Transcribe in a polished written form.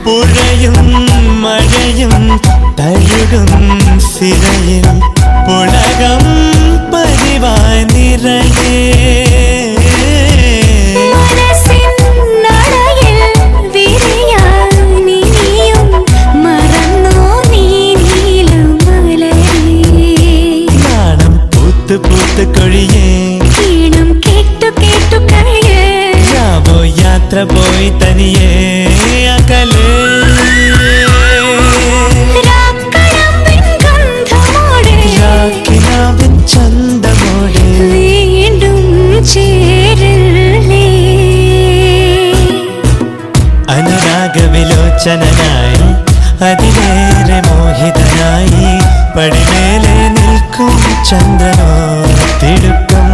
പുഴയും മഴയും തഴുകും സിരയിൽ പുളകം പതിവായി നിറയേ പൂത്ത് കൊഴിയേ ഈണം കേട്ടു കേട്ടു കഴിയേ യാവോ യാത്ര പോയി തനിയേ അകലേ രാക്കിനാവിൻ ചന്തമോടെ വീണ്ടും ചേരലേ അനുരാഗവിലോചനായി അതിലേറെ മോഹിതനായി പടിമേലെ നിൽക്കും ചന്ദ്രനോ തിടുക്കം